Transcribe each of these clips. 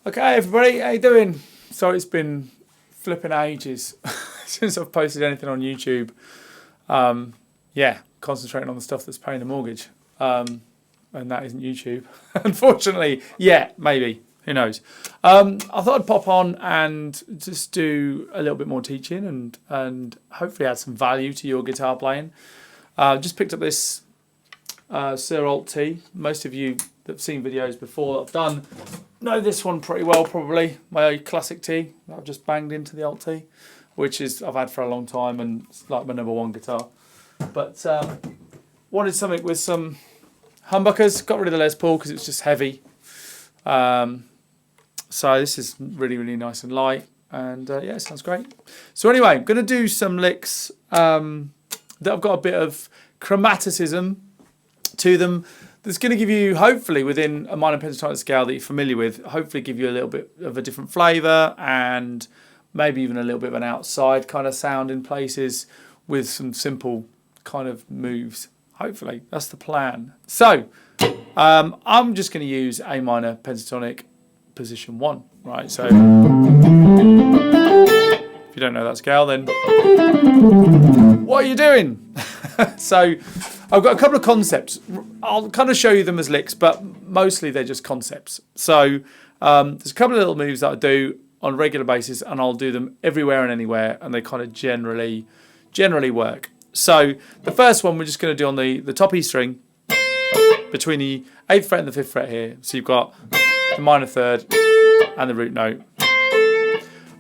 Okay, everybody, how you doing? Sorry, it's been flipping ages since I've posted anything on YouTube. Yeah, concentrating on the stuff that's paying the mortgage, and that isn't YouTube, unfortunately. Yeah, maybe. Who knows? I thought I'd pop on and just do a little bit more teaching and hopefully add some value to your guitar playing. Just picked up this Sir Alt T. Most of you that have seen videos before that I've done know this one pretty well, probably. My classic T that I've just banged into the Alt T, which is I've had for a long time and it's like my #1 guitar. But wanted something with some humbuckers. Got rid of the Les Paul because it's just heavy. So this is really, really nice and light. And yeah, it sounds great. So anyway, I'm going to do some licks that I've got a bit of chromaticism to them. That's going to give you, hopefully, within a minor pentatonic scale that you're familiar with, hopefully give you a little bit of a different flavour and maybe even a little bit of an outside kind of sound in places with some simple kind of moves. Hopefully, that's the plan. So, I'm just going to use A minor pentatonic position 1, right? So, if you don't know that scale, then what are you doing? So, I've got a couple of concepts. I'll kind of show you them as licks, but mostly they're just concepts. So, there's a couple of little moves that I do on a regular basis, and I'll do them everywhere and anywhere, and they kind of generally work. So, the first one we're just going to do on the top E string between the 8th fret and the 5th fret here. So you've got the minor third and the root note.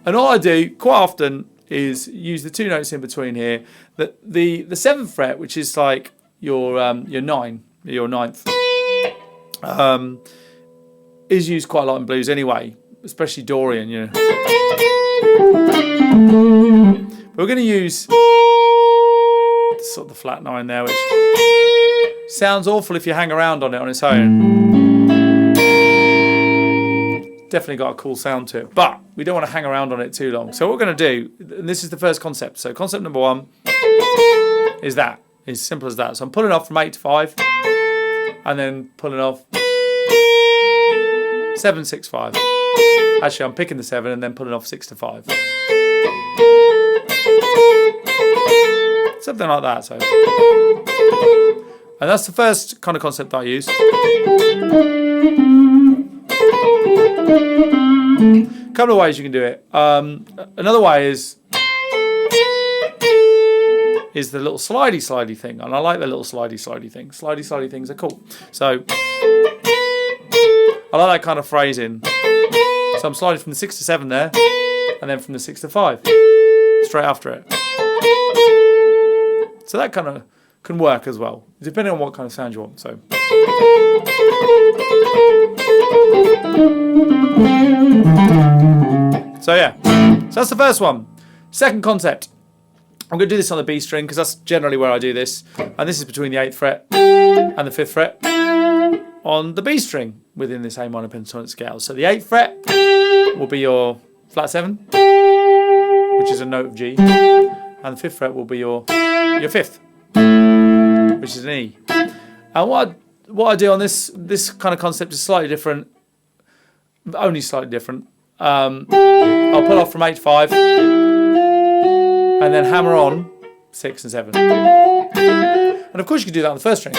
And all I do quite often is use the 2 notes in between here. The 7th fret, which is like your 9, your 9th, is used quite a lot in blues anyway, especially Dorian, you know. We're going to use sort of the flat 9 there, which sounds awful if you hang around on it on its own. Definitely got a cool sound to it, but we don't want to hang around on it too long. So what we're going to do, and this is the first concept. So concept number 1 is that. It's simple as that. So I'm pulling off from 8 to 5, and then pulling off 7, 6, 5. Actually, I'm picking the 7 and then pulling off 6 to 5. Something like that. So, and that's the first kind of concept that I use. A couple of ways you can do it. Another way is the little slidey thing, and I like the little slidey thing. Slidey things are cool. So I like that kind of phrasing. So I'm sliding from the 6 to 7 there, and then from the 6 to 5 straight after it. So that kind of can work as well, depending on what kind of sound you want. So. So yeah, so that's the first one. Second concept, I'm going to do this on the B string because that's generally where I do this, and this is between the 8th fret and the 5th fret on the B string within this A minor pentatonic scale. So the 8th fret will be your flat 7, which is a note of G, and the 5th fret will be your 5th, which is an E. And what I do on this kind of concept is slightly different, only slightly different. I'll pull off from 8 to 5 and then hammer on 6 and 7. And of course you can do that on the first string.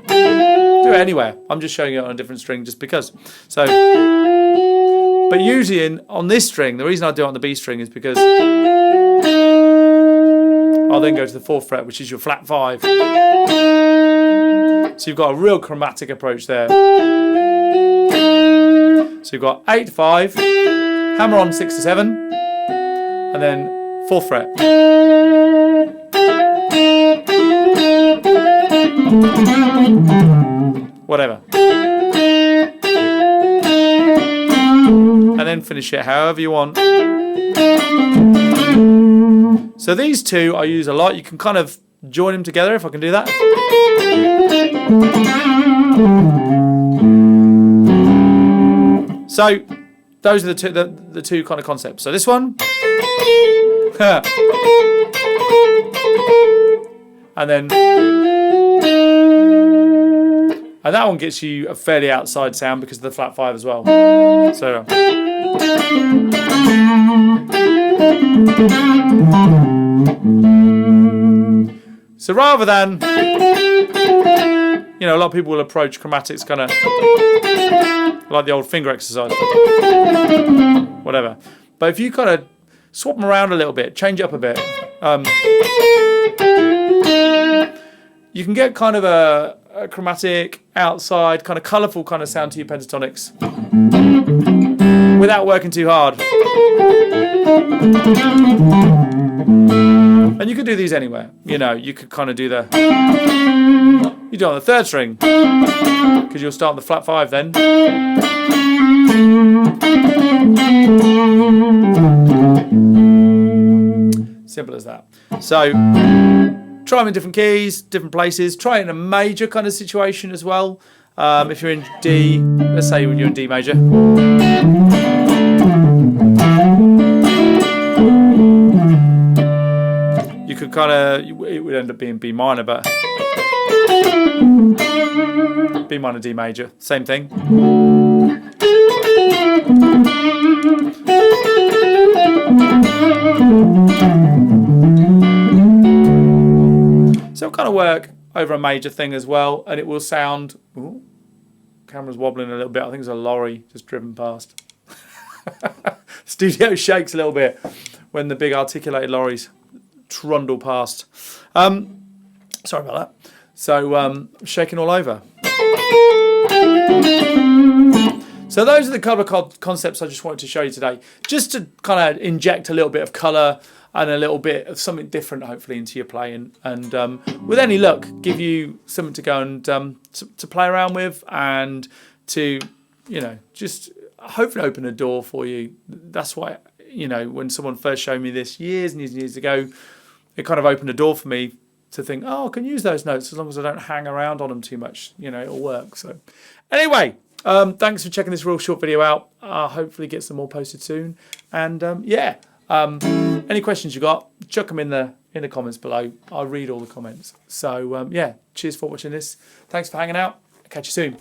Do it anywhere. I'm just showing it on a different string just because. So, but usually on this string, the reason I do it on the B string is because I'll then go to the 4th fret, which is your flat 5. So you've got a real chromatic approach there. So you've got 8 to 5, hammer on 6 to 7, and then 4th fret. Whatever. And then finish it however you want. So these two I use a lot. You can kind of join them together if I can do that. So those are the two kind of concepts. So this one, and then And that one gets you a fairly outside sound because of the flat 5 as well. So rather than, a lot of people will approach chromatics kind of like the old finger exercise, whatever. But if you kind of swap them around a little bit, change it up a bit, you can get kind of a chromatic, outside, kind of colourful kind of sound to your pentatonics without working too hard. And you could do these anywhere. You could kind of do you do it on the 3rd string because you'll start on the flat 5 then. Simple as that. So try them in different keys, different places. Try it in a major kind of situation as well. If you're in D, let's say you're in D major. You could kind of, it would end up being B minor, but B minor, D major, same thing. So it'll kind of work over a major thing as well, and it will sound. Ooh, camera's wobbling a little bit. I think there's a lorry just driven past. Studio shakes a little bit when the big articulated lorries trundle past. Sorry about that. So shaking all over. So those are the couple of concepts I just wanted to show you today, just to kind of inject a little bit of colour and a little bit of something different, hopefully, into your playing, and with any luck, give you something to go and to play around with, and to just hopefully open a door for you. That's why when someone first showed me this years and years and years ago, it kind of opened a door for me to think, oh, I can use those notes as long as I don't hang around on them too much. It'll work. So anyway. Thanks for checking this real short video out. Hopefully get some more posted soon. And any questions you got, chuck them in the comments below. I'll read all the comments. So cheers for watching this. Thanks for hanging out. Catch you soon.